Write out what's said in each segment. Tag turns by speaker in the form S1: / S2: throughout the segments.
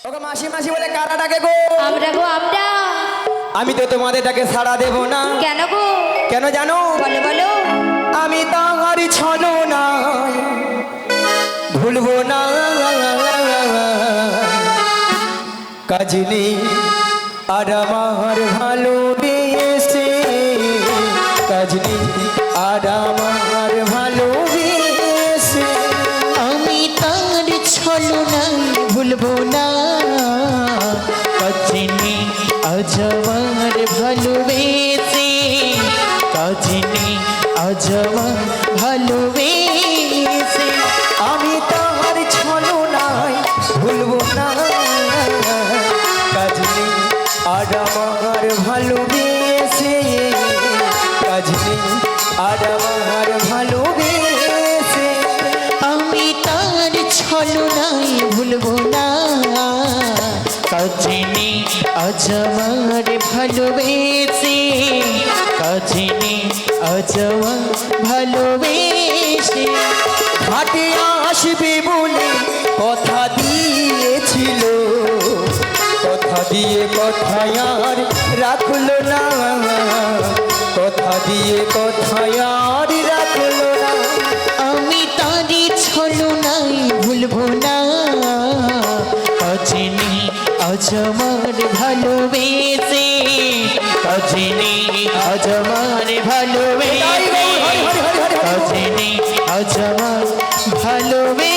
S1: ওগো মাসি মাসি বলে কারা ডাকে গো?
S2: আমরা গো আমরা।
S1: আমি তো তোমাদের ডাকে সাড়া দেব না।
S2: কেন গো?
S1: কেন জানো?
S2: বলো বলো।
S1: আমি তাহার ছলনা ভুলবো না। কাজ নেই আর আমার ভালোবেসে, কাজ নেই আর আমার ভালোবেসে।
S3: আমি তার ছলনায় ভুলবো না, কাছে নেই আজ আমার ভালোবেসে, কাছে নেই আজ আমার ভালোবেসে।
S1: আমি তাহার ছলনায় ভুলবো না, কাজ নেই আর আমার ভালোবেসে, কাজ নেই আর আমার ভালোবেসে।
S3: আমি তার ছলনায় ভুলবো না, কাছে নেই আজ আমার ভালোবেসে, কাছে নেই আজ আমার ভালোবেসে।
S1: ঘাটে আসবে বলে কথা দিয়েছিল, কথা দিয়ে কথায় আর রাখলো না, কথা দিয়ে কথায় আর রাখলো না।
S3: আমি তারি ছলনায় ভুলবো না, কাছে নেই আজ আমার ভালোবেসে, কাছে নেই আজ আমার ভালোবেসে, কাছে নেই আজ আমার ভালোবেসে।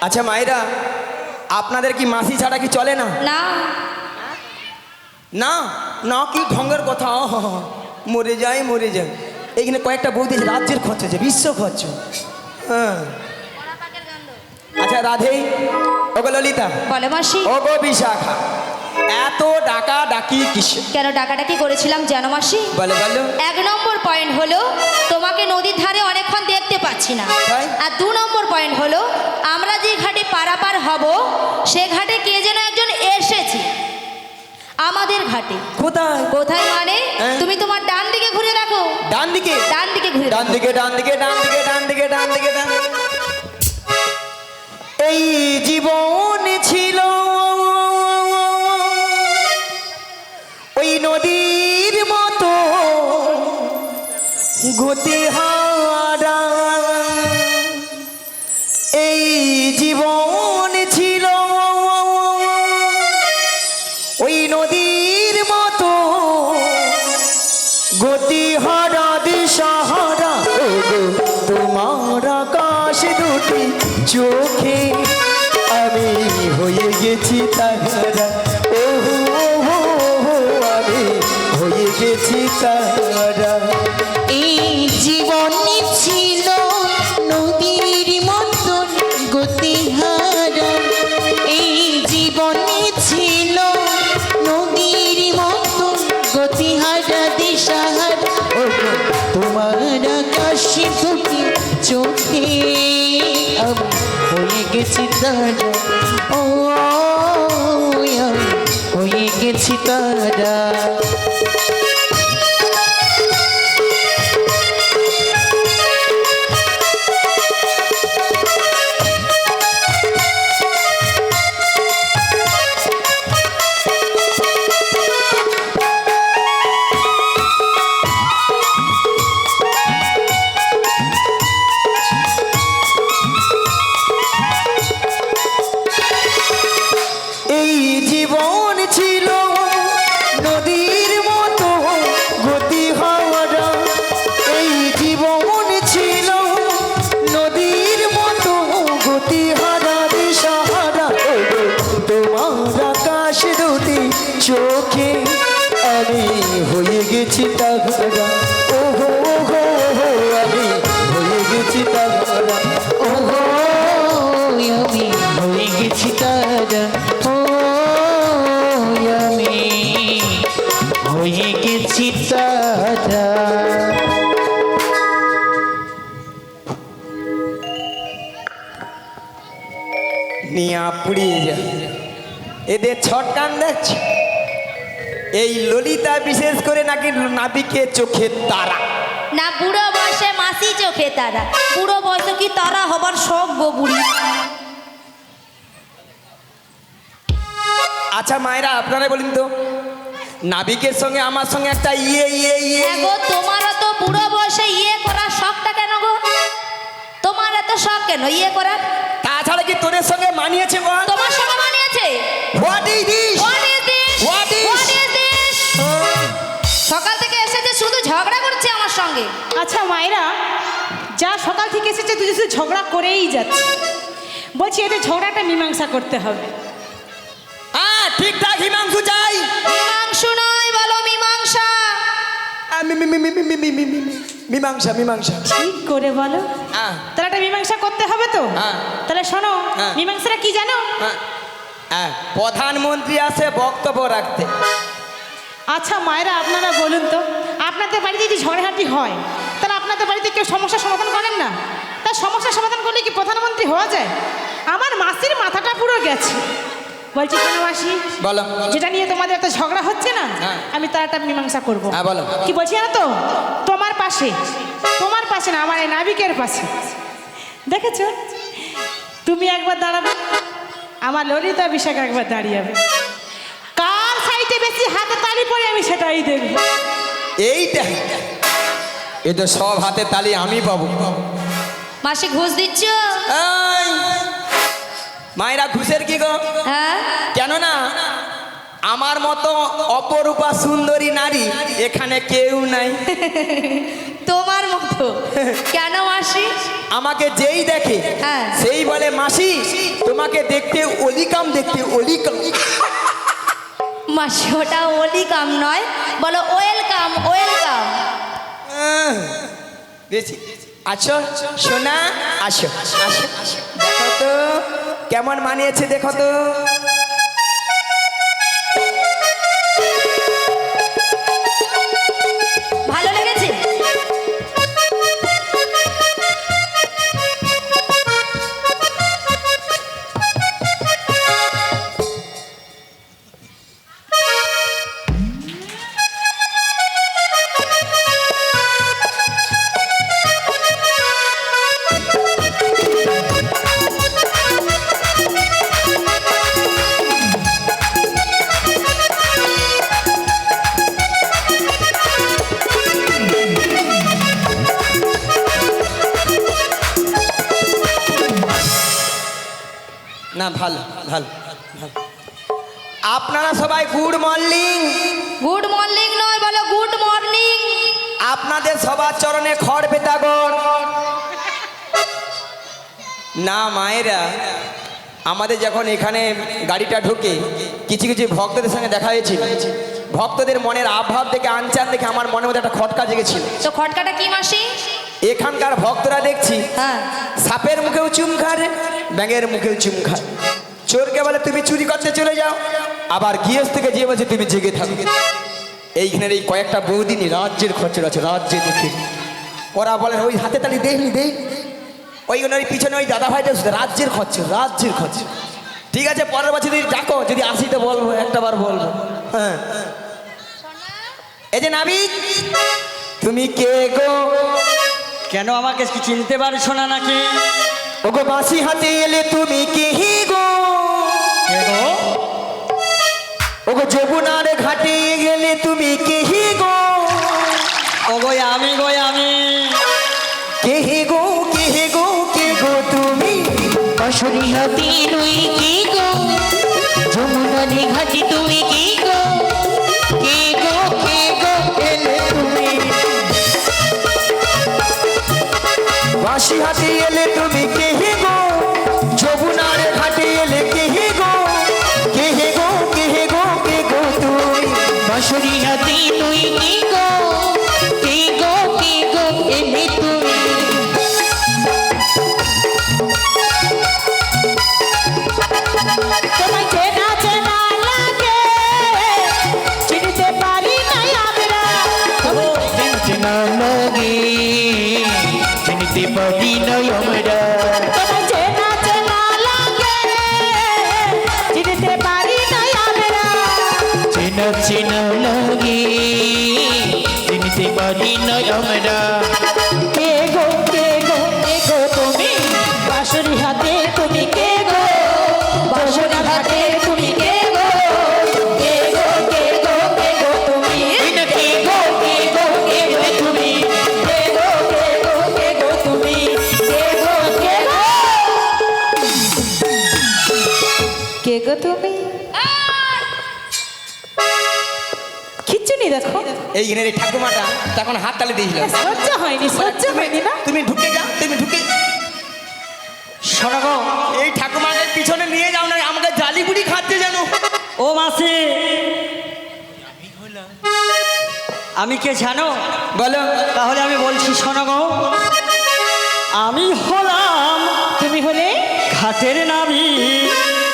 S1: আচ্ছা মায়েরা, আপনাদের কি মাসি ছাড়া কি চলে না?
S2: না
S1: না না, কি ঢঙ্গের কথা, মরে যায় মরে যায়। এইখানে কয়েকটা বৌদি আছে, রাজ্যের খরচ আছে, বিশ্ব খরচ। হ্যাঁ আচ্ছা রাধে, ওগো ললিতা,
S2: বলো মাসি।
S1: ওগো বিশাখা, এত ডাকা ডাকি কিসে?
S2: কেন ডাকাডাকি করেছিলাম জানো মাসি?
S1: বলো বলো।
S2: 1 নম্বর পয়েন্ট হলো তোমাকে নদীর ধারে অনেকক্ষণ দেখতে পাচ্ছি না।
S1: তাই?
S2: আর 2 নম্বর পয়েন্ট হলো আমরা যে ঘাটে পারাপার হব সে ঘাটে কে যেন একজন এসেছে আমাদের ঘাটে।
S1: কোথায়?
S2: কোথায় মানে?
S1: হ্যাঁ?
S2: তুমি তোমার ডান দিকে ঘুরে দেখো।
S1: ডান দিকে?
S2: ডান দিকে ঘুরে
S1: ডান দিকে ডান দিকে ডান দিকে ডান দিকে ডান দিকে ডান দিকে। এই জীবন ছিল ওই নদীর মতো গতিহারা, এই জীবন ছিল ওই নদীর মতো গতিহারা দিশাহারা। তোমার আকাশ দুটি চোখে আমি হয়ে গেছি তাহারা, ওহো ওহো আমি হয়ে গেছি তাহারা।
S3: এই জীবনে ছিল নদীর মতন গতিহারা, এই জীবনে ছিল নদীর মতন গতিহারা দিশাহারা। তোমার আকাশ দুটি চোখে আমি হয়ে গেছি তারা, ও আমি হয়ে গেছি তারা।
S1: এই জীবন ছিল নদীর মতো গতিহারা, এই জীবন ছিল নদীর মতো গতিহারা দিশাহারা। তোমার আকাশ দুটি চোখে আমি হয়ে গেছি তাহারা, ওহো ওহো ওহো আমি হয়ে গেছি তাহারা,
S3: ওহো আমি হয়ে গেছি তারা, ও আমি হয়ে গেছি তারা।
S1: নিয়া পুড়িয়ে যায়। এদের ছটকান দেখছে। এই ললিতা বিশেষ করে নাকি নাবিকে চোখের তারা।
S2: না বুড়ো বয়সে মাসি চোখে তারা, বুড়ো বয়সে কি তারা হবার শখ গো বুড়ি।
S1: আচ্ছা মায়েরা আপনারা বলুন তো, নাবিকের সঙ্গে আমার সঙ্গে একটা
S2: হ্যাঁ গো, তোমার তো বুড়ো বয়সে করার শখটা কেন গো? তোমার এত শখ কেন করার?
S1: তাছাড়া কি তোদের সঙ্গে মানিয়েছে বল?
S2: তোমার সঙ্গে মানিয়েছে?
S1: What is this?
S2: What is this?
S1: What is?
S2: What is this? সকাল থেকে এসেছে শুধু ঝগড়া করছে আমার সঙ্গে।
S4: আচ্ছা মায়েরা, যা সকাল থেকে এসেছে তুই শুধু ঝগড়া করেই যাচ্ছে। বলছি এদের ঝগড়াটা মীমাংসা করতে হবে।
S1: হ্যাঁ ঠিকঠাক হিমাংশু চাই।
S2: মীমাংসা নয়, বলো মীমাংসা।
S1: মীমাংসা মীমাংসা।
S4: ঠিক করে বলো।
S1: হ্যাঁ
S4: তাহলে একটা মীমাংসা করতে হবে তো।
S1: হ্যাঁ।
S4: তাহলে শোনো,
S1: হ্যাঁ।
S4: মীমাংসাটা কি জানো?
S1: হ্যাঁ, হ্যাঁ, প্রধানমন্ত্রী আসে বক্তব্য রাখতে।
S4: আচ্ছা মায়েরা, আপনারা বলুন তো, আপনাদের বাড়িতে যদি ঝগড়াঝাটি হয় তাহলে আপনাদের বাড়িতে কেউ সমস্যার সমাধান করেন না? তার সমস্যার সমাধান করলে কি প্রধানমন্ত্রী হওয়া যায়? আমার মাসির মাথাটা পুরো গেছে। বলছি কেন মাসি,
S1: বলো।
S4: যেটা নিয়ে তোমাদের এত ঝগড়া হচ্ছে না,
S1: হ্যাঁ।
S4: আমি তার একটা মীমাংসা করবো।
S1: হ্যাঁ, বলো।
S4: কি বলছি জানো তো, তোমার পাশে না, আমার এই নাবিকের পাশে দেখেছো, তুমি একবার দাঁড়াবে, আমার ললিতা বিশাখ একবার দাঁড়িয়ে কার সাইডে বেশি হাতে তালি পড়ে আমি সেটাই দেখবো।
S1: এইটা এ তো সব হাতে তালি আমি পাবো।
S2: মাসি ঘুষ দিচ্ছ?
S1: এই, মায়েরা ঘুষের কি গো?
S2: হ্যাঁ।
S1: কেন না, আমার মতো অপরূপা সুন্দরী নারী এখানে কেউ নাই।
S2: তোমার মতো? কেন মাসি?
S1: আমাকে যেই দেখে
S2: হ্যাঁ।
S1: সেই বলে মাসি তোমাকে দেখতে অলিকাম, দেখতে অলিকাম।
S2: মাসি ওটা ওলিকাম নয়, বলো ওয়েলকাম ওয়েলকাম।
S1: বেশি আছো সোনা, আসো আসো, দেখো তো কেমন মানিয়েছে, দেখো তো।
S2: ভালো লেগেছে?
S1: না ভালো ভালো ভালো। আপনারা সবাই গুড মর্নিং।
S2: গুড মর্নিং নয়, বলো গুড মর্নিং।
S1: আপনাদের সবার চরণে খড় পেতাগর। না মায়েরা, আমাদের যখন এখানে গাড়িটা ঢুকে কিছু কিছু ভক্তদের সঙ্গে দেখা হয়েছিল, ভক্তদের মনের আভাব দেখে, আনচান দেখে আমার মনের মধ্যে একটা খটকা জেগেছিল।
S2: তো খটকাটা কি মাসি?
S1: এখানকার ভক্তরা দেখছি
S2: হ্যাঁ।
S1: সাপের মুখেও চুম খায়, ব্যাঙের মুখেও চুম খায়। চোরকে বলে তুমি চুরি করতে চলে যাও, আবার গিয়েস থেকে যে বলছে তুমি জেগে থাকো। এইখানের এই কয়েকটা বহুদিনই রাজ্যের খরচ আছে, রাজ্যে দেখে ওরা বলে ওই হাতে তালি দেয়নি দেই, ওই পিছনে ওই দাদা ভাইটা রাজ্যের খরচ, রাজ্যের খরচ। ঠিক আছে, পরের বছর যদি ডাকো, যদি আসি তো বলবো, একটা বার বলবো। হ্যাঁ, এই যে নাবিক, তুমি কে গো?
S5: কেন আমাকে কি চিনতে পারছো না নাকি?
S1: ওগো বাঁশি হাতে এলে তুমি কে গো?
S5: কে গো?
S1: ওগো যমুনার ঘাটে গেলে তুমি কে গো?
S5: ও গো আমি গো আমি।
S1: কে গো কে গো কে গো তুমি?
S3: বাঁশরি হাতে রই কি গো, যমুনারি ঘাটে তুমি কি গো, কে গো এলে তুমি,
S1: বাঁশি হাতে এলে তুমি কে গো? যমুনার ঘাটে এলে কে গো? কে গো কে গো কে গো তুমি?
S3: বাঁশরি হাতে রই কি গো, কে গো এলে তুমি।
S4: তোমায় চেনা চেনা লাগে, চিনতে পারি না আমরা।
S3: চিনতে না লাগে, চিনতে পারি না আমরা।
S4: কে গো তুমি? খিচুনি দেখো,
S1: এইখানে এই ঠাকুমাটা তখন হাত তালে দিয়েছিল।
S4: সহ্য হয়নি, সহ্য হয়নি না?
S1: তুমি ঢুকে যাও, তুমি ঢুকে
S5: শোনো গো,
S1: এই ঠাকুমাকে পিছনে নিয়ে যাও না, আমাকে জালিগুড়ি খাচ্ছে জানো।
S5: ও মাসি, আমি কে জানো?
S1: বলো।
S5: তাহলে আমি বলছি শোনো গো, আমি হলাম
S4: তুমি হলে
S5: ঘাটের নাবি,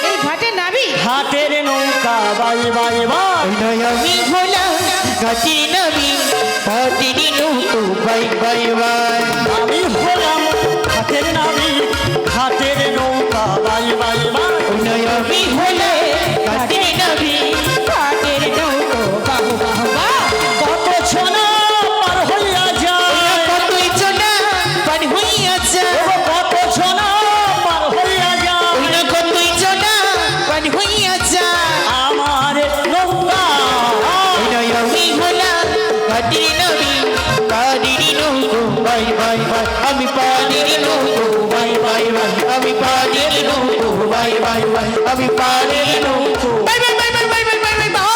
S4: এই ঘাটে নাবি?
S5: ঘাটের নৌকা বাই বাই বাই।
S3: আমি হলাম ঘাটের নাবি, ঘাটের নৌকো বাই বাই বাই।
S5: আমি হলাম ঘাটের নাবি, ঘাটের নৌকা বাই বাই বাই।
S3: আমি হলে ঘাটের নাবি, ঘাটের নৌকো বাহু বাহু বাহ।
S5: কত ছনা পার হইয়া যায়,
S3: কতই চলা পার হইয়া যায়,
S5: ও কত ছনা পার হইয়া যায়,
S3: ওই না কতই চলা পার হইয়া যায়।
S5: আমার নৌকা।
S3: আমি হলাম ঘাটের নাবি, ঘাটের নৌকো বাই বাই বাই। আমি পানির নৌকো বাই বাই বাই, আমি পানির নৌকো বাই বাই বাই, আমি পানির নৌকো bye bye bye bye bye bye bye bye bye.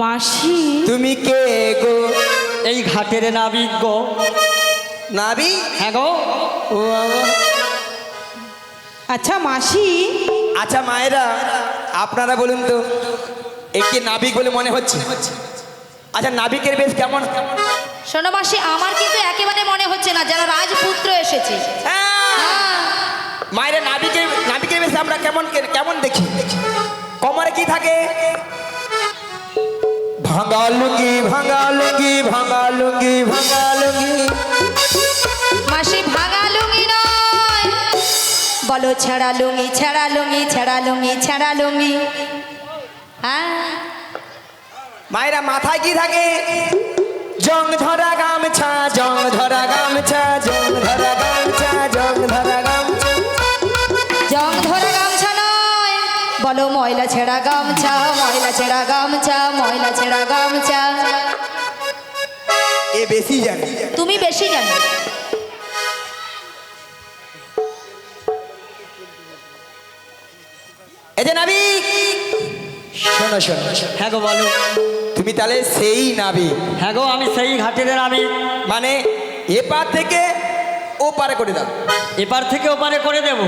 S4: মাসি,
S1: তুমি কে গো?
S5: এই ঘাটের নাবিক গো।
S1: নাবি?
S5: হ্যাঁ গো।
S1: ও বাবা।
S4: আচ্ছা মাসি,
S1: আচ্ছা মায়েরা, আপনারা বলুন তো, একে নাবিক বলে মনে হচ্ছে? আচ্ছা নাবিকের বেশ কেমন?
S2: শোনো মাসি, আমার কিন্তু একেবারে মনে হচ্ছে না যেন রাজপুত্র এসেছে।
S1: হ্যাঁ। মায়েরা নাবিকের বেশ আমরা কেমন কেমন দেখি? কমরে কি থাকে? ভাঙা লুঙ্গি, ভাঙা লুঙ্গি, ভাঙা লুঙ্গি, ভাঙা লুঙ্গি।
S2: মাসি ভাঙা লুঙ্গি নয়, বলো ছেঁড়া লুঙ্গি, ছেঁড়া লুঙ্গি, ছেঁড়া লুঙ্গি, ছেঁড়া লুঙ্গি। হ্যাঁ।
S1: মায়েরা মাথায় কি থাকে? জং ধরা গামছা, জং ধরা গামছা, জং ধরা গামছা, জং ধরা গামছা।
S2: জং ধরা গামছা নয়, বলো ময়লা ছেঁড়া গামছা, ময়লা ছেঁড়া গামছা, ময়লা ছেঁড়া গামছা।
S1: এ বেশি জানে।
S2: তুমি বেশি জানো।
S1: এই যে নাবিক, শোনো শোনো,
S5: হ্যাঁ গো বলো।
S1: তুমি তাহলে সেই নাবিক?
S5: হ্যাঁ গো, আমি সেই ঘাটের নাবিক।
S1: মানে এপার থেকে ও পারে করে দাও?
S5: এপার থেকে ওপারে করে দেব।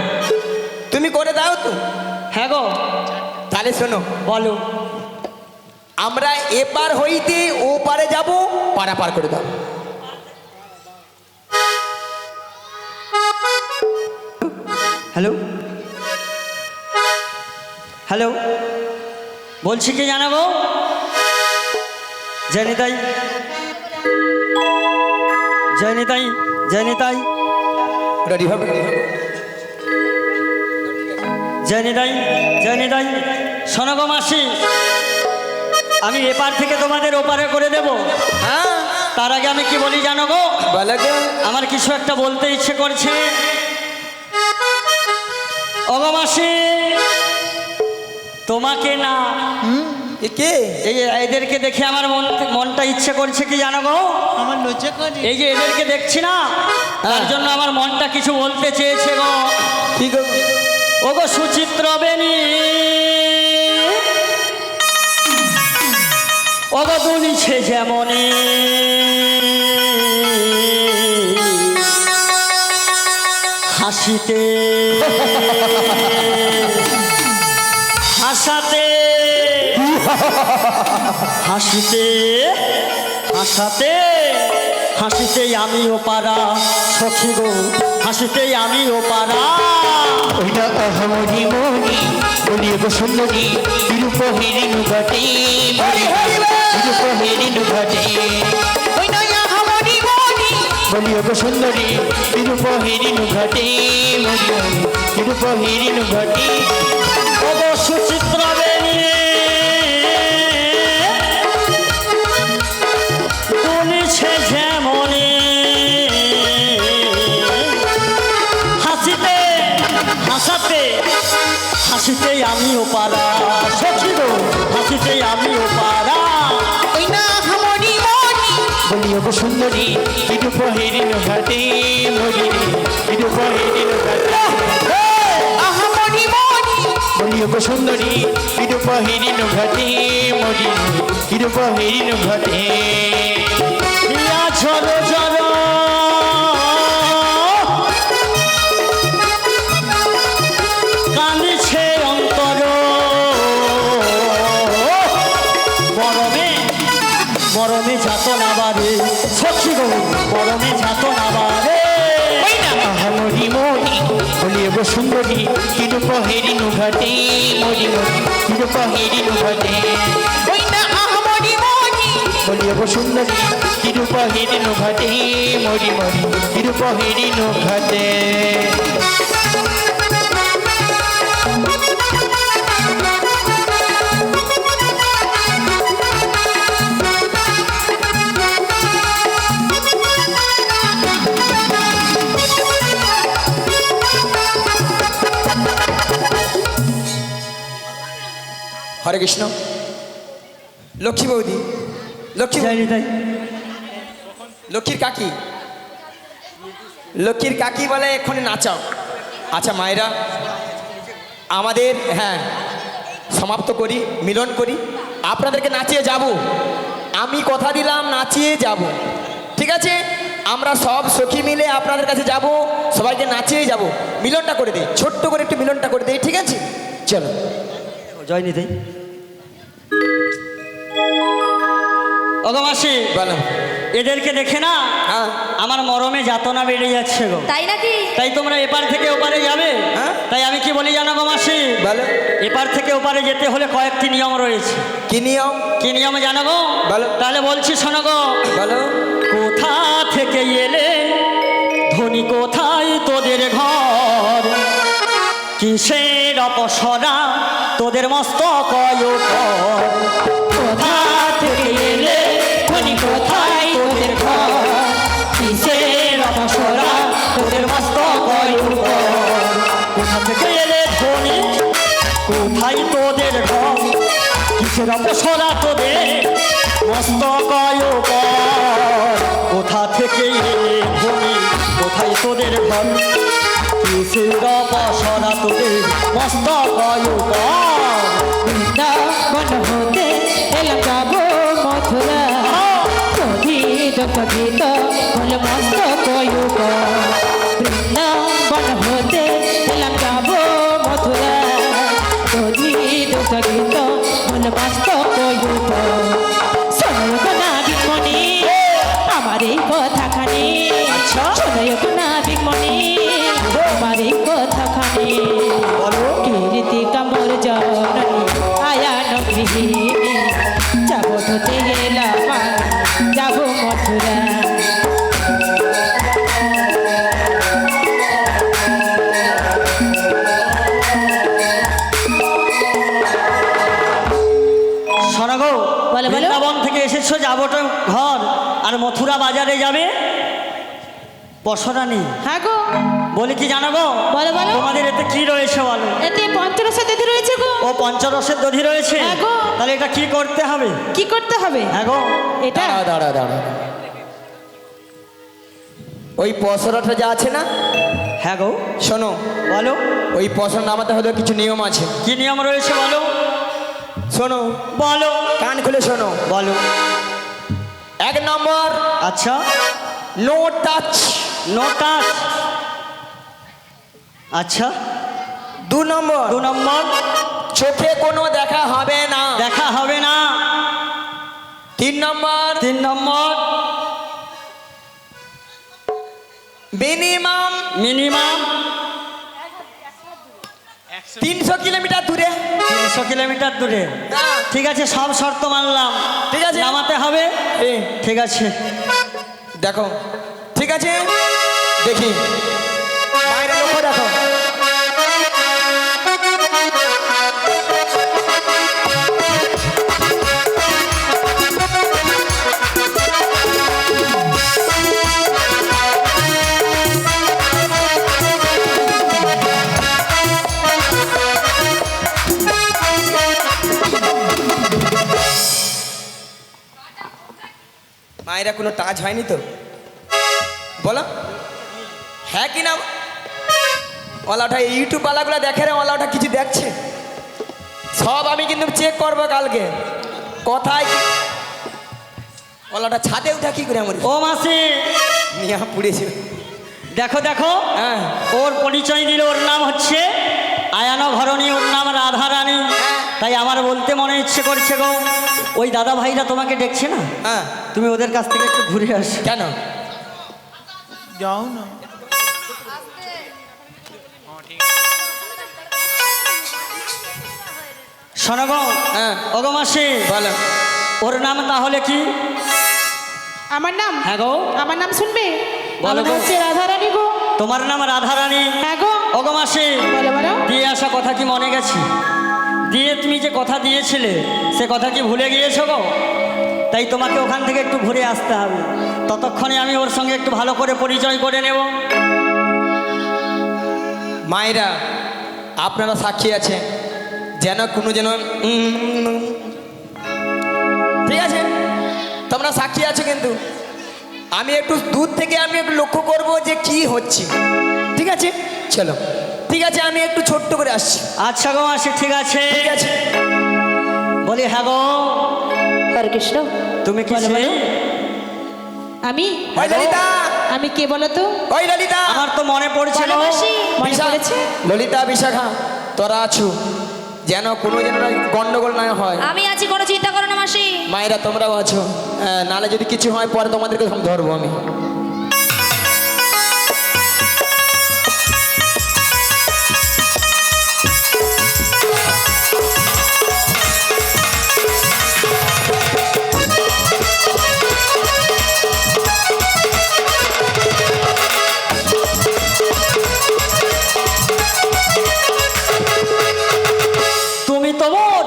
S1: তুমি করে দাও তো?
S5: হ্যাঁ গো।
S1: তাহলে শোনো,
S5: বলো।
S1: আমরা এপার হইতে ও পারে যাব, পারাপার করে দাও।
S5: হ্যালো হ্যালো, বলছি কি জানাবো? জয়নিতাই, জয়নিতাই, জয়নিতাই,
S1: রেডি হবে?
S5: জয়নিতাই, জয়নিতাই। শোনো গো মাসি, আমি এপার থেকে তোমাদের ওপারে করে দেব।
S1: হ্যাঁ,
S5: তার আগে আমি কি বলি জানো গো?
S1: বলো গো।
S5: আমার কিছু একটা বলতে ইচ্ছে করছে। ওগো মাসি, তোমাকে না,
S1: এ কে?
S5: এই যে এদেরকে দেখে আমার মনটা ইচ্ছে করছে কি জানো গো?
S3: আমার লজ্জা করে।
S5: এই যে এদেরকে দেখছি না, তার জন্য আমার মনটা কিছু বলতে চেয়েছে গো।
S1: কি গো?
S5: ওগো সুচিত্র বেনি, ওগো বলিছে যেমনি, হাসিতে হাসাতে, হাসিতে হাসাতে, হাসিতে আমিও পারা সখী গো, হাসিতে আমিও পারা।
S3: ওই না আহামরি মনি, বলিয়ে গো সুন্দরী, তিরুপহিরিনু ঘাটে, তিরুপহিরিনু ঘাটে। ওই না আহামরি মনি, বলিয়ে গো সুন্দরী, তিরুপহিরিনু ঘাটে, তিরুপহিরিনু ঘাটে।
S5: ওগো সুচিত্র বেনি, বলিছে যেমনি, হাসিতে হাসাতে, হাসিতে আমিও পারা সখী গো, হাসিতে আমিও পারা।
S3: ওই না আহামরি মনি, বলিয়ে গো সুন্দরী, তিরুপহিরিনু ঘাটে, তিরুপহিরিনু ঘাটে। রূপ সুন্দরী কি রূপ হেরিন ঘটে মরি কি রূপ হেরিন ঘটে
S5: ইয়া ঝরো ঝরো কাঁদিছে অন্তর মরমে মরমে যাত না বারে সখী গো মরমে যাত না বারে
S3: মরি মরি বলিয়ে গো সুন্দরী কি রূপ হেরিন ঘটে মরি মরি কি রূপ হেরিন ঘটে ওই না মরি মরি বলিয়ে গো সুন্দরী কি রূপ হেরিন ঘটে মরি মরি কি রূপ হেরিন ঘটে
S1: হরে কৃষ্ণ। লক্ষ্মী বৌদি, লক্ষ্মী
S5: জানি তাই
S1: লক্ষ্মীর কাকি, লক্ষ্মীর কাকি বলে এক্ষুনি নাচাও। আচ্ছা মায়েরা, আমাদের হ্যাঁ সমাপ্ত করি, মিলন করি, আপনাদেরকে নাচিয়ে যাব। আমি কথা দিলাম নাচিয়ে যাব, ঠিক আছে? আমরা সব সখী মিলে আপনাদের কাছে যাব, সবাইকে নাচিয়ে যাব। মিলনটা করে দিই, ছোট্ট করে একটু মিলনটা করে দিই, ঠিক আছে? চলো।
S5: জয় নিতাই। ওগো মাসি
S1: বলো।
S5: এদেরকে দেখে না
S1: হ্যাঁ
S5: আমার মরমে যাতনা বেড়ে যাচ্ছে গো।
S2: তাই নাকি?
S5: তাই তোমরা এপার থেকে ওপারে যাবে।
S1: হ্যাঁ।
S5: তাই আমি কি বলি জানো গো মাসি,
S1: বলো।
S5: এপার থেকে ওপারে যেতে হলে কয়েকটি নিয়ম রয়েছে।
S1: কি নিয়ম?
S5: কি নিয়ম জানো গো?
S1: বলো।
S5: তাহলে বলছি শোনো গো।
S1: বলো।
S5: কোথা থেকে এলে ধনী, কোথায় তোদের ঘর, কিসের অপসরা তোদের মস্তক কর। কোথা থেকে এলে ধনী, কোথায় তোদের ঘর, কিসের অপসরা তোদের মস্তক কর। কোথা থেকে এলে ধনী, কোথায় তোদের ঘর, কিসের অপসরা তোদের মস্তক কর। কোথা থেকে এলে ধনী, কোথায় তোদের ঘর, কিসের অপসরা তোদের মস্তক কর।
S4: বৃন্দাবন হতে এলাম যাবো মথুরা, কবিত কবিত হল মস্ত কয়ুক। বৃন্দাবন হতে এলাম যাবো মথুরা, কবিত কবিত হল মস্ত কয়ুক। শোনয় না বিমনি আমার এই কথা খানি, শোনয় না বিমনি আমার এই কথা খানি। কীর্তি কামর জননী আয়ান গৃহিণী, যাব ধুতে গেলাম যাব মথুরা।
S5: শোনো গো,
S4: বলো, বলো।
S5: বৃন্দাবন থেকে এসেছো যাবোটা ঘর, আর মথুরা বাজারে যাবে পসরা নেই।
S4: হ্যাঁ গো,
S5: বলি কি জানো গো?
S4: বলো, বলো।
S5: তোমাদের এতে কি রয়েছে বলো?
S4: এতে পঞ্চরসের দিদি রয়েছে গো।
S5: ও পঞ্চরসের দধি রয়েছে।
S4: হ্যাঁ গো।
S5: তাহলে এটা কি করতে হবে?
S4: কি করতে হবে?
S5: হ্যাঁ গো।
S4: এটা
S1: দাঁড়া দাঁড়া দাঁড়া, ওই পসরাটা যা আছে না,
S5: হ্যাঁ গো।
S1: শোনো,
S5: বলো
S1: ওই পসরা নামাতে হলে কিছু নিয়ম আছে।
S5: কি নিয়ম রয়েছে বলো?
S1: শোনো,
S5: বলো
S1: কান খুলে শোনো।
S5: বলো।
S1: 1 নম্বর,
S5: আচ্ছা,
S1: নো টাচ।
S5: No touch. আচ্ছা।
S1: 2 নম্বর,
S5: 2 নম্বর,
S1: চোখে কোনো দেখা হবে না।
S5: দেখা হবে না।
S1: 3 নম্বর,
S5: 3 নম্বর,
S1: মিনিমাম
S5: মিনিমাম
S1: 300 কিলোমিটার দূরে।
S5: 300 কিলোমিটার দূরে।
S1: হ্যাঁ।
S5: ঠিক আছে, সব শর্ত মানলাম।
S1: ঠিক আছে।
S5: নামাতে হবে। ঠিক আছে।
S1: দেখো, ঠিক আছে, দেখি বাইরে লক্ষ্য দেখো। মায়েরা কোনো টাচ হয়নি তো? বলো হ্যাঁ কি না? ওলা ওটা ইউটিউব ওয়ালাগুলো দেখে রে, ওলা ওটা কিছু দেখছে। সব আমি কিন্তু চেক করবো কালকে। কোথায় কলাটা ছাদে উঠা কি করে আমার
S5: ও মাসি
S1: মিয়া পুড়েছে।
S5: দেখো দেখো,
S1: হ্যাঁ
S5: ওর পরিচয় দিল, ওর নাম হচ্ছে আয়ানো ঘরণী, ওর নাম রাধা রানী। তাই আমার বলতে মনে ইচ্ছে করছে গো, ওই দাদা ভাইরা তোমাকে দেখছে না,
S1: হ্যাঁ।
S5: তুমি ওদের কাছ থেকে একটু ঘুরে আসো।
S1: কেন?
S3: যাও না।
S5: শোনো গো,
S1: হ্যাঁ
S5: ওগো মাসি,
S1: বলো।
S5: ওর নাম তাহলে কি?
S4: আমার নাম,
S5: হ্যাঁ গো।
S4: আমার নাম শুনবে?
S5: বলো
S4: আমার নাম
S5: গো।
S4: হচ্ছে রাধারানী গো।
S5: তোমার নাম রাধা রানী?
S4: হ্যাঁ গো।
S5: ওগো মাসি,
S4: বলো বলো।
S5: দিয়ে আসা কথা কি মনে গেছে? দিয়ে তুমি যে কথা দিয়েছিলে সে কথা কি ভুলে গিয়েছো গো? তাই তোমাকে ওখান থেকে একটু ঘুরে আসতে হবে, ততক্ষণে আমি ওর সঙ্গে একটু ভালো করে পরিচয় করে নেব।
S1: মায়েরা আপনারা সাক্ষী আছেন, যেন কোনো যেন ঠিক আছে, তোমরা সাক্ষী আছো, কিন্তু আমি একটু দূর থেকে আমি একটু লক্ষ্য করব যে কি হচ্ছে। ঠিক আছে, চলো। ঠিক আছে, আমি একটু ছোট্ট করে আসছি।
S5: আচ্ছা গো মাসি, ঠিক আছে।
S1: ঠিক আছে।
S5: বলি হ্যাঁ গো,
S4: হরে কৃষ্ণ।
S5: তুমি কি
S4: বলো,
S5: সেই?
S4: বলো। আমি
S1: ওই ললিতা,
S4: আমি কে বলো তো?
S1: ওই ললিতা,
S5: আমার তো মনে পড়ছিল।
S2: বলো মাসি।
S4: মনে
S1: বিশা-
S4: পড়েছে?
S1: ললিতা বিশাখা তোরা আছো, যেন কোনো যেন গন্ডগোল না হয়।
S2: আমি আছি, কোনো চিন্তা করো না মাসি।
S1: মায়েরা তোমরাও আছো, নালে যদি কিছু হয় পরে তোমাদেরকে ধরবো আমি।
S5: তুমি তোমার,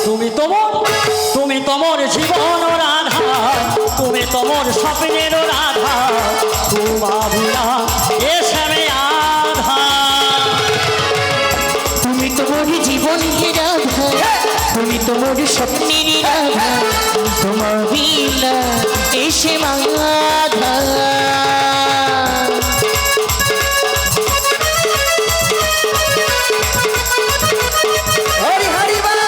S5: তুমি তোমার, তুমি তোমার জীবন রাধা, তুমি তোমার স্বপ্নের রাধা, তোমার না এসবে আধা।
S3: তুমি তোমার জীবনকে রাধা, তুমি তোমার স্বপ্নের রাধা, তোমার বিনা এসে মাধা।
S1: হরি হরি বল।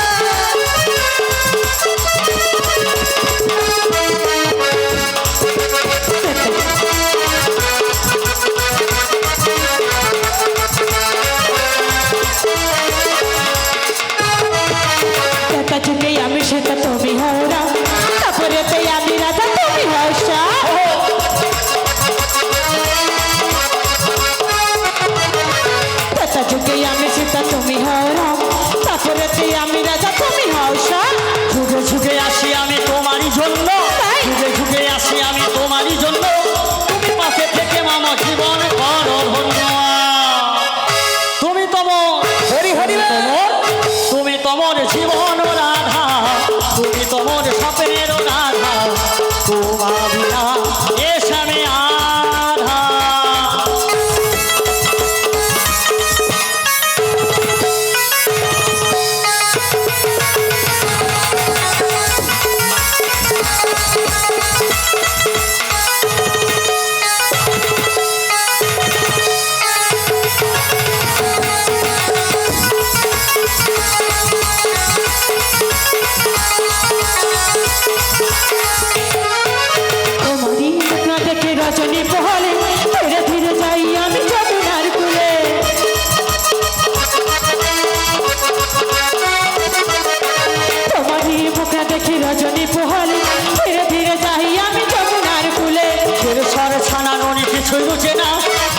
S4: দেখা যুগে আমি সেটা তুমি হওরা, তারপরে পেয়ে আমি রাধা তুমি হর্ষা। দেখা যুগে আমি সেটা তুমি হওরা, তারপরে পেয়ে আমি রাধা তুমি হর্ষা।
S5: যুগে যুগে আসি আমি তোমারই জন্য, যুগে যুগে আসি আমি তোমারই জন্য, তুমি পাশে থেকে মামা জীবন করো ধন্য। তুমি তোমার,
S1: হরি হরি বল।
S5: তুমি তোমার জীবন রাধা, তুমি তোমার স্বপ্নের রাধা, তোমার বিনা এসবে আধা।
S4: তোমারই মুখ না দেখে রজনী পহলে, ধীরে ধীরে যাই আমি যমুনার কূলে। তোমারই মুখ না দেখে রজনী পহলে, ধীরে ধীরে যাই আমি যমুনার কূলে।
S5: ফের সর ছানানোনি কিছুই রুচে না,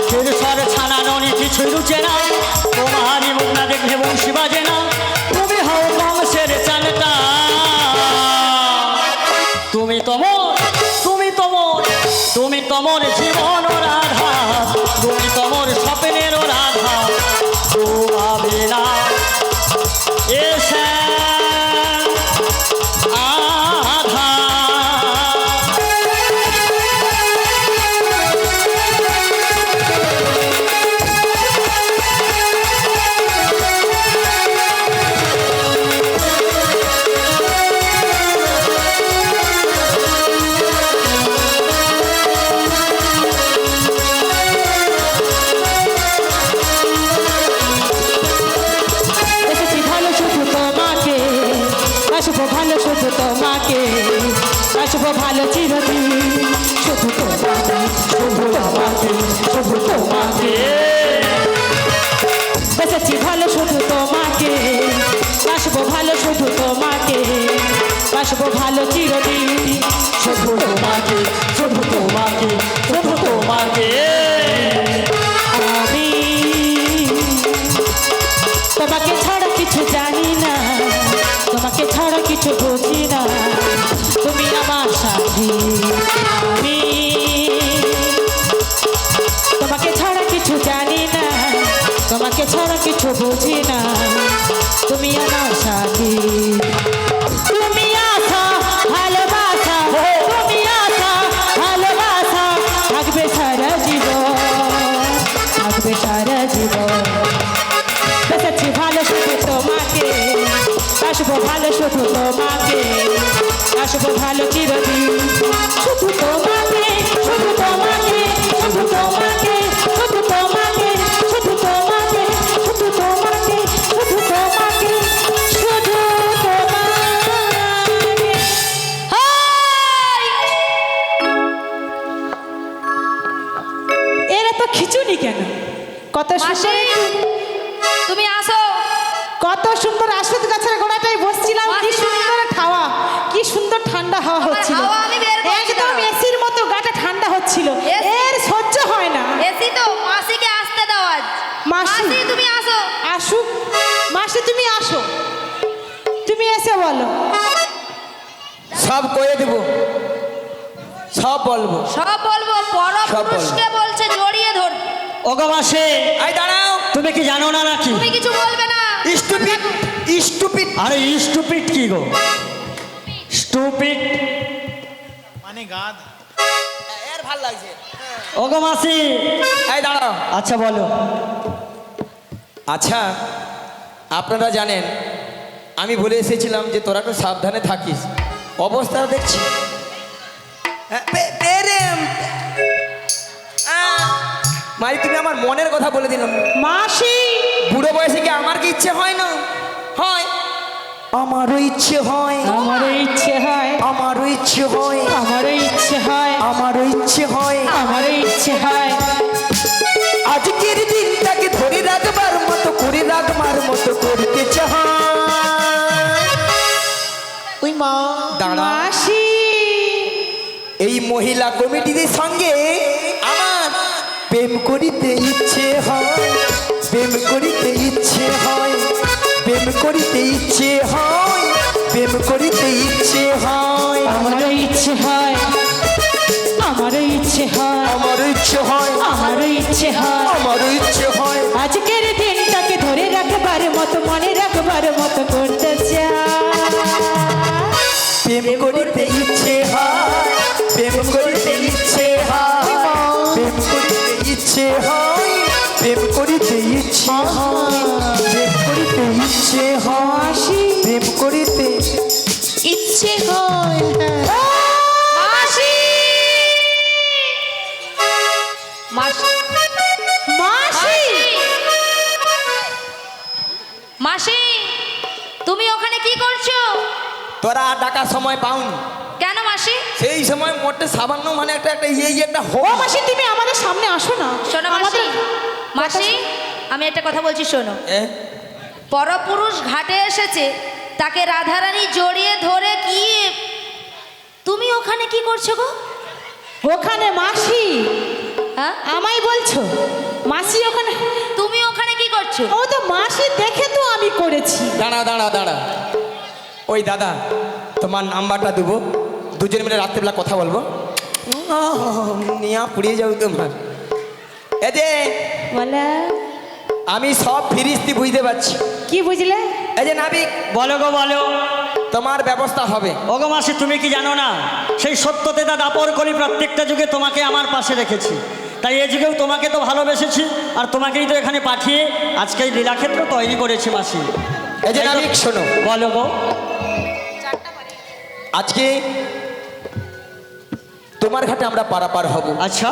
S5: ফের সর ছানানোনি কিছুই রুচে না, তোমারই মুখ না দেখলে বংশী বাজে না, তুমি হও কংসের চানটা। তুমি তোমার, তুমি তোমার, তুমি তোমার জীবন রাধা, তুমি তোমার স্বপ্নের রাধা, তোমার বিনা এসে আধা।
S4: বাসবো ভালো চিরদিন শুধু তোমাকে শুধু তোমাকে শুধু তোমাকে বেসেছি ভালো শুধু তোমাকে বাসবো ভালো শুধু তোমাকে বাসবো ভালো চিরদিন
S5: শুধু তোমাকে শুধু তোমাকে শুধু তোমাকে
S4: আমি তোমাকে ছাড়া কিছু জানি না তোমাকে ছাড়া কিছু বুঝি না তুমি আমার সাথী আমি তোমাকে ছাড়া কিছু জানি না তোমাকে ছাড়া কিছু বুঝি না তুমি আমার সাথী তুমি আশা ভালোবাসা তুমি আশা ভালোবাসা থাকবে সারা জীবন থাকবে সারা জীবন বেসেছি ভালো শুধু তোমাকে আসবো ভালো শুধু তোমাকে আসবো ভালো চিরদিন শুধু তোমাকে শুধু তোমাকে শুধু তোমাকে শুধু তোমাকে শুধু তোমাকে শুধু তোমাকে শুধু তোমাকে শুধু তোমাকে
S2: হাই!
S4: এরা তো খিচুনি কেন কত
S2: মাসি
S4: সুন্দর
S2: তুমি আসো।
S4: কত সুন্দর আশুত গাছের গোড়াটায় বসছিলাম কি
S2: মাসি,
S4: সুন্দর হাওয়া কি সুন্দর ঠান্ডা হাওয়া
S2: আমার
S4: হচ্ছিল
S2: হাওয়া আমি বের করছিলাম।
S4: একদম এসির মতো গাটা ঠান্ডা হচ্ছিল
S2: এসি?
S4: এর সহ্য হয় না
S2: এসি তো মাসিকে আসতে দাও আজ।
S4: মাসি?
S2: মাসি তুমি আসো।
S4: আসুক মাসি তুমি আসো তুমি এসে বলো
S1: সব করে দেবো, সব বলবো।
S2: সব বলবো পরপুরুষকে বলছে জড়িয়ে ধর।
S5: ওগো মাসি
S1: আই দাঁড়াও,
S5: তুমি কি জানো না নাকি?
S2: তুমি কিছু বলবে না।
S1: Stupid stupid.
S5: আরে স্টুপিড কি গো? স্টুপিড
S1: এর ভাল লাগছে।
S5: ওগো মাসি
S1: এই দাঁড়াও।
S5: আচ্ছা বলো।
S1: আচ্ছা, আপনারা জানেন আমি বলে এসেছিলাম যে তোরা একটু সাবধানে থাকিস। অবস্থা দেখছি মারি, তুমি আমার মনের কথা বলে দিলাম।
S4: মাসি
S1: বুড়ো বয়সে কি আমার কি ইচ্ছে হয় না? হয়, আমারও ইচ্ছে হয়,
S4: আমারও ইচ্ছে হয়
S1: আমারও ইচ্ছে হয়,
S4: আমারও ইচ্ছে হয়
S1: আমারও ইচ্ছে হয়।
S4: আমারও ইচ্ছে হয়
S1: আজকের দিনটাকে ধরে রাখবার মতো করে রাখবার মতো করতে চাই। ওই মা দাঁড়া,
S4: মাসি
S1: এই মহিলা কমিটিদের সঙ্গে আমার প্রেম করিতে ইচ্ছে হয়, প্রেম করিতে ইচ্ছে হয়, প্রেম করিতে ইচ্ছে হয়, প্রেম করিতে ইচ্ছে হয়।
S4: আমারও ইচ্ছে হয় আমারও ইচ্ছে হয়
S1: আমারও ইচ্ছে হয়,
S4: আমারও ইচ্ছে হয়
S1: আমারও ইচ্ছে হয়।
S4: আজকের দিনটাকে ধরে রাখবার মতো মনে রাখবার মতো করতে চাই
S1: প্রেম করিতে ইচ্ছে হয়, প্রেম করিতে ইচ্ছে হয়, প্রেম করিতে ইচ্ছে হয়, প্রেম করিতে ইচ্ছে হয়, প্রেম করিতে ইচ্ছে হয়, প্রেম করিতে
S4: ইচ্ছে হয়
S2: মাসি মাসি
S4: মাসি
S2: মাসি তুমি ওখানে কি করছো?
S1: তোরা আর ডাকার সময় পাউনি।
S2: কেন মাসি?
S1: সেই সময় মোটে সামান্য মানে একটা একটা একটা
S4: ও
S1: হো
S4: মাসি তুমি আমাদের সামনে আসো না
S2: শোনো মাসি,
S4: আমাদের
S2: মাসি আমি একটা কথা বলছি শোনো। পরপুরুষ ঘাটে এসেছে, তাকে রাধারানী জড়িয়ে ধরে কি তুমি ওখানে কি করছো গো?
S4: ওখানে মাসি
S2: হ্যাঁ
S4: আমায় বলছো মাসি ওখানে
S2: তুমি ওখানে কি করছো?
S4: ও তো মাসি দেখে তো আমি করেছি
S1: দাঁড়া দাঁড়া দাঁড়া, ওই দাদা তোমার নাম্বারটা দেবো, দুজন মিলে রাত্রিবেলা কথা বলবো। নিয়া পুড়িয়ে যাও তোমার। এ যে
S4: বলে
S1: আমি সব ফিরিস্তি বুঝতে পারছি।
S4: কি বুঝলে
S1: এই যে নাবিক,
S5: বলো গো বলো।
S1: তোমার ব্যবস্থা হবে।
S5: ওগো মাসি তুমি কি জানো না, সেই সত্যতেতা দাপর করি প্রত্যেকটা যুগে তোমাকে আমার পাশে রেখেছি, তাই এ যুগেও তোমাকে তো ভালোবেসেছি, আর তোমাকেই তো এখানে পাঠিয়ে আজকে এই লীলাক্ষেত্র তৈরি করেছি মাসি।
S1: এই যে নাবিক শোনো,
S5: বলো গো।
S1: আজকে তোমার ঘাটে আমরা পারাপার হব,
S5: আচ্ছা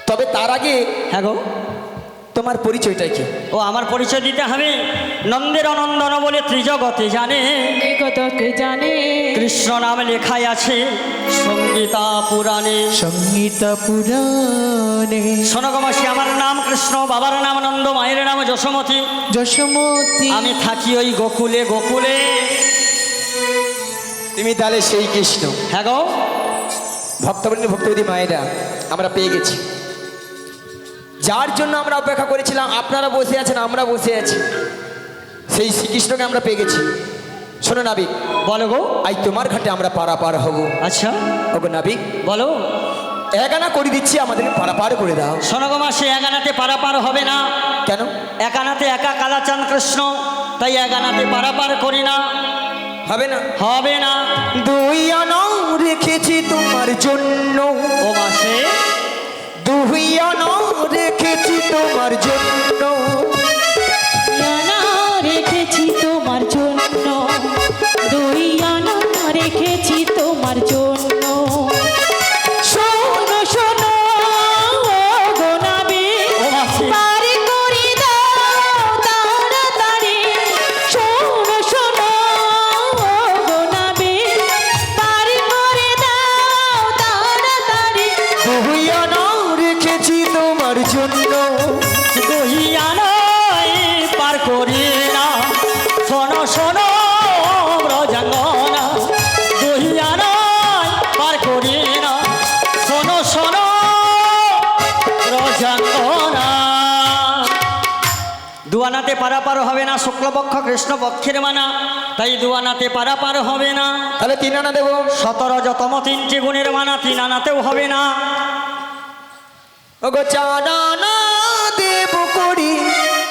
S1: তবে তার আগে
S5: হ্যাঁ গো।
S1: তোমার পরিচয়টা কি?
S5: ও আমার পরিচয় দিতে হবে। নন্দের নন্দন বলে ত্রিজগতে জানে,
S4: জগতে জানে
S5: কৃষ্ণ নাম লেখাই আছে সংগীতা পুরাণে।
S3: সংগীতা পুরাণে
S5: শোনো গো মাসি, আমার নাম কৃষ্ণ, বাবার নাম নন্দ, মায়ের নাম যশোমতী।
S3: যশোমতী
S5: আমি থাকি ওই গোকুলে গোকুলে।
S1: তুমি তাহলে সেই কৃষ্ণ।
S5: হ্যাঁ গো,
S1: ভক্তবৃন্দ ভক্তবতী মায়েরা, আমরা পেয়ে গেছি যার জন্য আমরা অপেক্ষা করেছিলাম। আপনারা বসে আছেন, আমরা বসে আছি, সেই শ্রীকৃষ্ণকে আমরা পেয়ে গেছি। শোনো নাবিক,
S5: বলো গো।
S1: আজ তোমার ঘাটে আমরা পারাপার হব।
S5: আচ্ছা
S1: ওগো নাবিক,
S5: বলো।
S1: একানা করে দিচ্ছি, আমাদেরকে পারাপার করে দাও।
S5: শোনো গো মাসি, একানাতে পারাপার হবে না।
S1: কেন?
S5: একানাতে একা কালাচাঁদ কৃষ্ণ, তাই একানাতে পারাপার করি না।
S1: হবে না?
S5: হবে না।
S1: দুই আনা রেখেছি তোমার জন্য,
S5: ও মাসে,
S1: দুই আনা রেখেছি তোমার জন্য,
S4: আনা রেখেছি তোমার জন্য, দুই আনা রেখেছি তোমার জন্য। শোনো শোনো গো নাবিক,
S5: ও মাসি,
S4: পার করে দাও তাড়াতাড়ি। শোনো শোনো গো নাবিক, পার করে দাও তাড়াতাড়ি।
S1: দুই আনা রেখেছি তোমার জন্য,
S5: দহিয়ানয় পার করি না। শোনো শোনো ব্রজাঙ্গনা, দহিয়ানয় পার করি না। শোনো শোনো ব্রজাঙ্গনা। দুয়ানাতে পারাপার হবে না, শুক্লপক্ষ কৃষ্ণপক্ষের মানা, তাই দুয়ানাতে পারাপার হবে না।
S1: তাহলে তিন আনা দেবো।
S5: 17 তিনটি গুণের মানা, 3 আনাতেও হবে না।
S1: ওগো চার আনা দেব করি,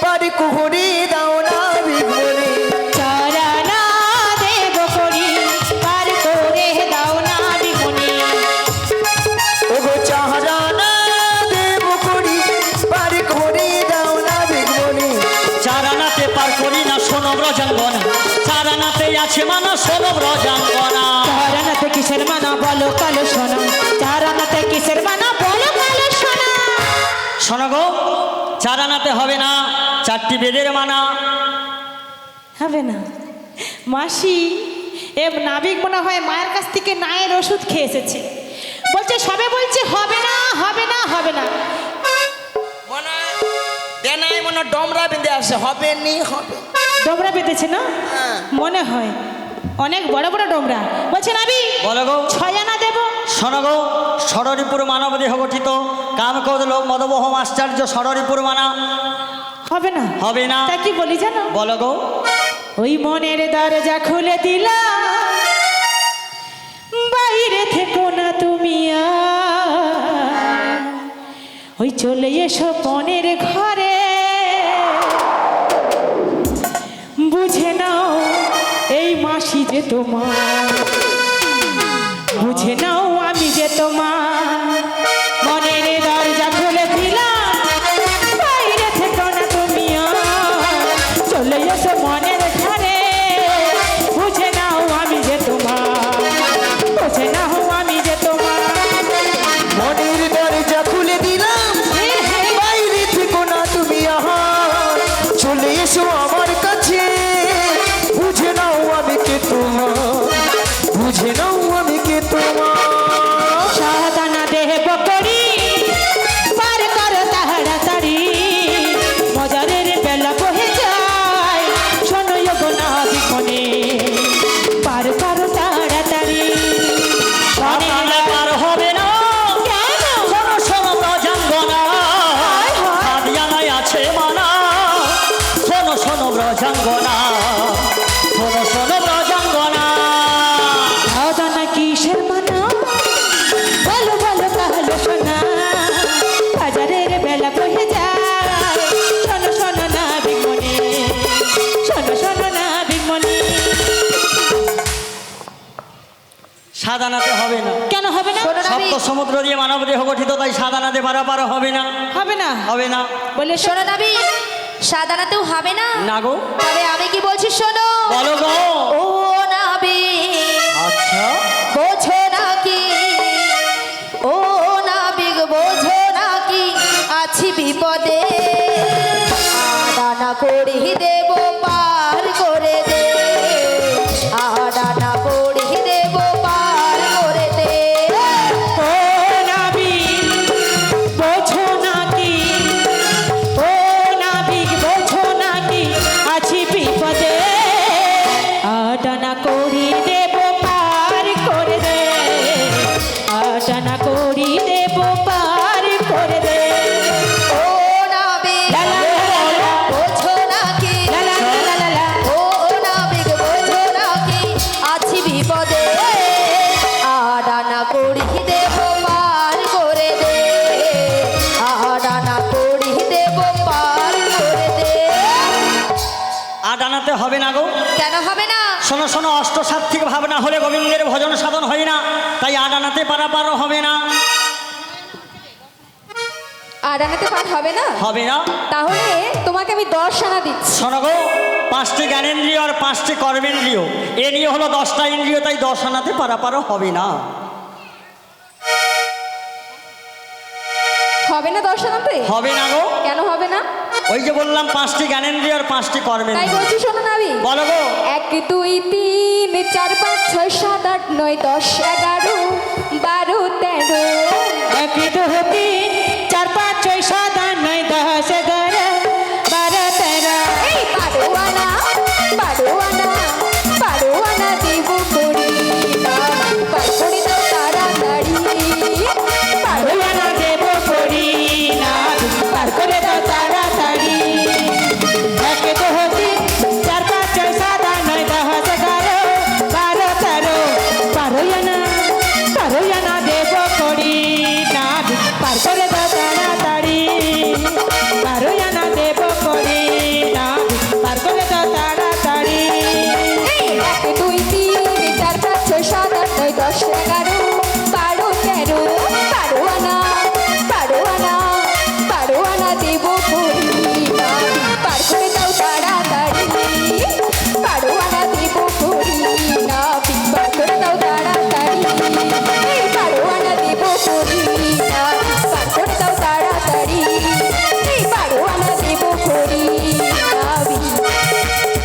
S1: পার করে দাও নাবিক বলে।
S4: চার আনা দেব করি, পার করে দাও নাবিক মনি।
S1: ওগো চার আনা দেব করি, পার করে দাও নাবিক বলে।
S5: 4 আনাতে পার করি না, শোনো ব্রজাঙ্গনা। 4 আনাতে আছে মানা, শোনো ব্রজাঙ্গনা।
S4: চার আনাতে কিসের মানা বলো কালো সোনা, চার আনাতে কিসের মানা বলো কালো সোনা।
S5: শোনো গো, 4 আনাতে হবে না, 4টি বেদের মানা।
S4: হবে না মাসি, এ নাবিক মনে হয় মায়ের কাছ থেকে নায়ের ওষুধ খেয়ে এসেছে। বলছে সবে বলছে হবে না হবে না হবে না।
S1: মনে হয় দেনাই মনে হয় ডমরা বেঁধে আসে, হবে নি হবে।
S4: ডোমরা বেঁধেছে না?
S1: হ্যাঁ।
S4: মনে হয় অনেক বড় বড় ডোমরা। বলছে নাবি
S5: বলো গো।
S4: 6 আনা দেবো।
S5: শোনো গো, ষড়রিপুর মানব দেহ গঠিত, কামক্রোধ লোভ মদমোহ আশ্চর্য ষড়রিপুর মানা।
S4: হবে না
S5: হবে না।
S4: তা কি বলি জানো?
S5: বলো গো।
S4: ওই মনের দরজা খুলে দিলাম, বাইরে থেকো না তুমি আর। ওই চলে এসো পনের ঘরে, বুঝে নাও এই মাসি যে তোমার, বুঝে নাও আমি যে তোমার। মনের দরজা খুলে দিলাম, বাইরে থেকো না তুমি আর। চলে এসো মনের ঘরে, বুঝে নাও আমি যে তোমার, বুঝে নাও আমি যে তোমার।
S1: মনের দরজা খুলে দিলাম, বাইরে থেকো না তুমি আহা। চলে এসো আমার কাছে, বুঝে নাও আমি কে তোমার, বুঝে নাও আমি কে তোমার।
S4: সাধনা দেহ করি, পার করো তাড়াতাড়ি। মজারের বেলা বহে যায়, শোনো গো নাবিক মনে, পার করো তাড়াতাড়ি।
S5: সাতালে পার হবে না,
S4: কেন?
S5: শোনো শোনো ব্রজাঙ্গনা। হাদিয়ানায় আছে মানা, শোনো শোনো ব্রজাঙ্গনা, শোনো শোনো ব্রজাঙ্গনা।
S4: সাধনা কিসের মানা বলো বলো কালো সোনা, বাজারের বেলা বহে যায়, শোনো শোনো নাবিক মনে, শোনো শোনো নাবিক মনে।
S5: সাদানাতে হবে না।
S4: কেন হবে না?
S5: সপ্ত সমুদ্র দিয়ে মানব দেহ গঠিত, তাই সাদানাতে পারাপার হবে না।
S4: হবে না
S5: হবে না।
S4: বলে
S2: শোনো নাবি, সাদানাতেও হবে না।
S5: না গো।
S2: তবে আমি কি বলছি শোনো।
S5: বলো গো।
S2: ও নাবি,
S5: আচ্ছা,
S2: বোঝো নাকি, ও নাবিক বোঝো নাকি, আছি বিপদে।
S5: আনাতে হবে না গো।
S2: কেন হবে না?
S5: শোনো শোনো, অষ্টসাত্ত্বিক ভাবনা হলে গোবিন্দের ভজন সাধন হয় না, তাই আনাতে পারাপারও হবে না।
S2: আনাতে পার হবে না?
S5: হবে না।
S2: তাহলে তোমাকে আমি 10 আনা দিচ্ছি।
S5: শোনো গো, 5টি জ্ঞানেন্দ্রিয় আর 5টি কর্মেন্দ্রিয়, এ নিয়ে হলো 10টা ইন্দ্রিয়, তাই 10 আনাতে পারাপারও হবে না।
S2: হবে না 10 আনাতে?
S5: হবে না গো।
S2: কেন হবে না?
S5: ওই যে বললাম 5টি জ্ঞানেন্দ্রিয় আর 5টি
S2: তাই
S5: কর্মেন্দ্রিয়।
S2: বলছি, শোনো নাবি।
S5: বলো গো।
S2: 1 2 3 4 5 6 7 8 9 10 11 12 13
S4: 1 2 3 4 5 6 7 8 9 10 11 12 13
S2: এই পারোয়ানা দেব করি না, পার করে দাও তাড়াতাড়ি।
S4: পারোয়ানা দেব করি না, পার করে দাও তাড়াতাড়ি। 1 2 3 4 5 6 7 8 9 10 11 12 13 পারোয়ানা দেব করি না, পার করে দাও তাড়াতাড়ি। পারোয়ানা দেব করি না, পার করে দাও তাড়াতাড়ি।
S2: এই 1 2 3 4 5 6 7 8 9 10 11 12 13 পারোয়ানা দেব করি না, পার করে দাও তাড়াতাড়ি। পারোয়ানা দেব করি না, পার করে দাও তাড়াতাড়ি। এই পারোয়ানা দেব করি না, পার করে দাও তাড়াতাড়ি। এই পারোয়ানা দেব করি না,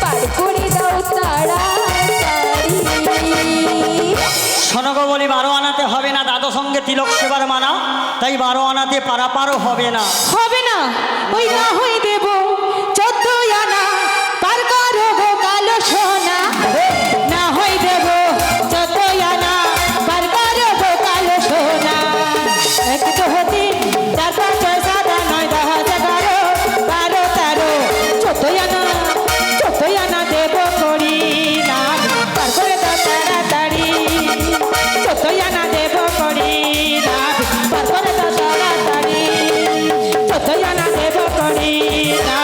S2: পার করে দাও তাড়াতাড়ি।
S5: শোনো গো, বলি 12 আনাতে হবে না, দাদু সঙ্গে তিলক সেবার মানা, তাই 12 আনাতে পারাপারও হবে না।
S4: হবে না, ওই না হই দেব 14 আনা, পার করো গো কালো সোনা। না হই দেব 14 আনা, পার করো গো কালো সোনা। 1 2 3 4 5 6 7 8 9 10 11 12 13 14 আনা দেব করি না, পার করে দাও তাড়াতাড়ি। 14 আনা দেব করি না, পার করে দাও তাড়াতাড়ি। 14 আনা দেব করি না,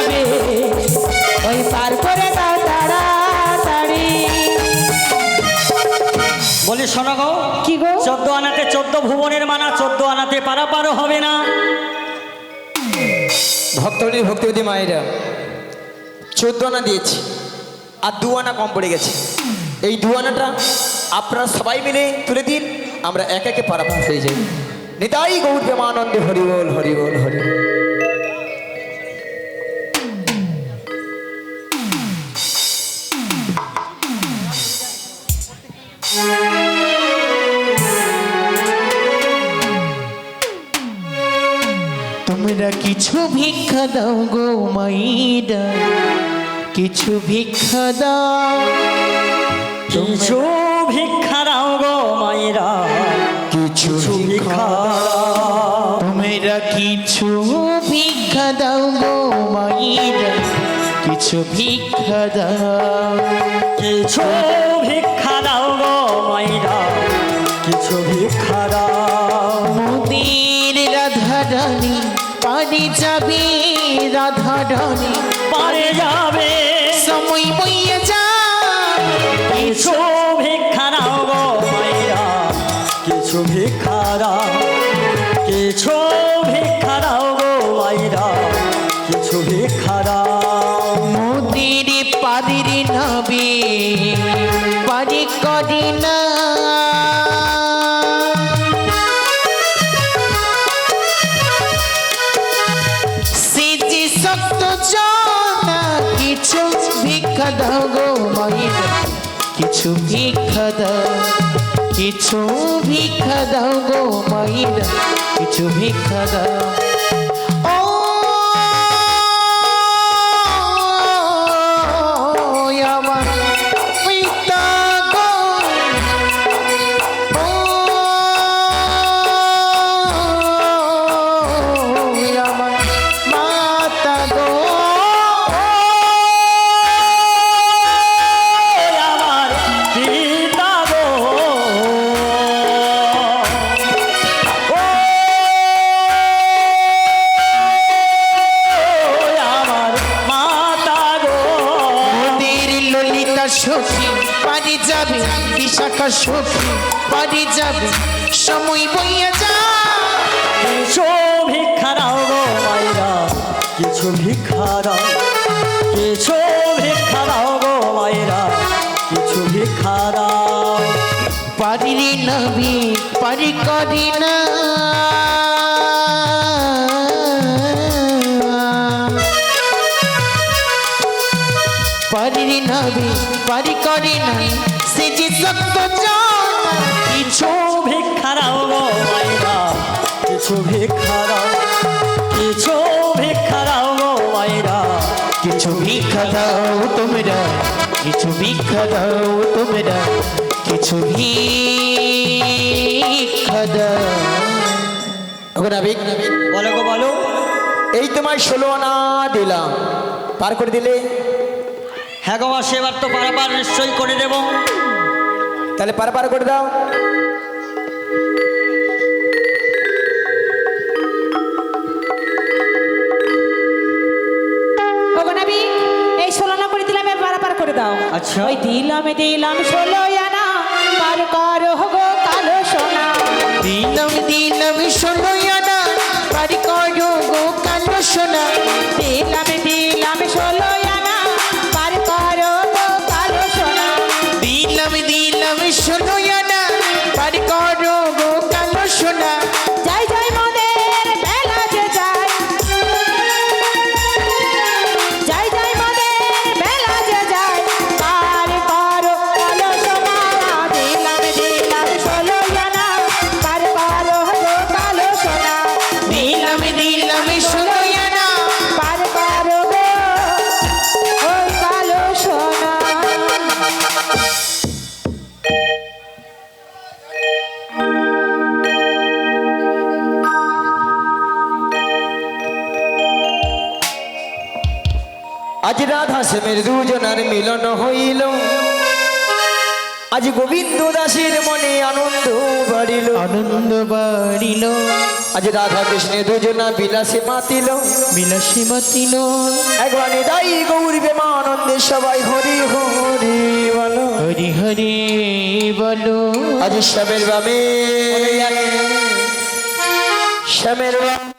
S4: ওই পার করে দাও তাড়াতাড়ি।
S5: বলি শোনো গো,
S4: কি গো?
S5: 14 আনাতে 14 ভুবনের মানা, 14 আনাতে পারাপারও হবে না।
S1: ভক্তনী ভক্তিবতী মায়েরা 14 আনা দিয়েছি, আর 2 আনা কম পড়ে গেছে। এই 2 আনাটা আপনারা সবাই মিলে তুলে দিন, আমরা এক একে পারাপার হয়ে যাই। নিতাই গৌর প্রেমানন্দে হরি বল হরি বল হরি বল।
S3: তোমরা কিছু ভিক্ষা দাও গো মাইরা, কিছু ভিক্ষা দাও।
S5: কিছু ভিক্ষা দাও গো মায়েরা, কিছু ভিক্ষা দাও।
S3: তোমরা কিছু ভিক্ষা দাও গো মাইরা, কিছু ভিক্ষা দাও।
S5: কিছু ভিক্ষা দাও গো মায়েরা, কিছু ভিক্ষা দাও।
S3: মোদের রাধা রানী পারে যাবে, রাধা রানী
S5: পারে যাবে,
S3: সময় বইয়া যায়।
S5: কিছু ভিক্ষা দাও গো মায়েরা, কিছু ভিক্ষা দাও। কিছু ভিক্ষা দাও গো মায়েরা, কিছু ভিক্ষা দাও।
S3: মোদের পাদের নবে পারে করি না, সে যে শক্ত জানা। কিছু ভিক্ষা দাও গো মায়েরা, কিছু ভিক্ষা দাও। কিছু ভিক্ষা দাও গো মায়েরা, কিছু ভিক্ষা দাও। ও আমার পিতা গো, ও আমার মাতা গো,
S5: আমার পিতা গো, ও
S3: সখী পারি যাবে বিশাখা সখী পারি যাবে সময় বইয়া যা
S5: কিছু ভিক্ষা দাও গো মায়েরা, কিছু ভিক্ষা দাও, কিছু ভিক্ষা দাও গো মায়েরা, কিছু ভিক্ষা দাও।
S3: পারি রে নবী পারি করি না পারি রে নবী পারি করি না সে যে সত্য জানা
S5: কিছু ভিক্ষা দাও গো মায়েরা, কিছু ভিক্ষা দাও, কিছু ভিক্ষা দাও গো মায়েরা।
S3: কিছু ভিক্ষা দাও তোমরা কিছু ভিক্ষা দাও তোমরা কিছু ভিক্ষা দাও
S1: ওগো নাবিক,
S5: বলো গো বলো।
S1: এই তোমায় 16 আনা দিলাম, পার করে দিলে?
S5: হ্যাঁ গো মাসি, এবার তো পারাপার নিশ্চয়ই করে দেবো।
S1: তাহলে পার করে দাও।
S4: ওগো নাবিক, এই 16 আনা করে দিলাম, এবার পারাপার করে দাও।
S5: আচ্ছা।
S4: ওই দিলাম 16 আনা, পার করো গো কালো সোনা।
S3: দিলাম দিলাম 16 আনা পারি করো গো কালো সোনা
S4: দিলাম 16 আনা, পার করো গো কালো সোনা।
S3: দিলাম দিলাম 16 আনা পারি করো গো কালো সোনা
S4: যাই যাই মোদের বেলা যে যায়, যাই যাই মোদের বেলা যে যায়, পার করো কালো সোনা। দিলাম 16 আনা, পার করো গো কালো সোনা।
S3: দিলাম দিলাম 16 আনা
S4: পার করো গো ওই কালো সোনা।
S1: আজ রাধা শ্যামের দুজনার মিলন হইল, আজ গোবিন্দ দাসের মনে আনন্দ বাড়িল,
S3: আনন্দ বাড়িল
S1: আজ রাধা কৃষ্ণের দুজনা বিলাসে মাতিল,
S3: বিলাসী মাতিল
S1: একবারে দাই গৌর আনন্দে সবাই হরি হরি বলো।
S3: হরি হরি বলো
S1: আজ শ্যামের বামে শ্যামের বামে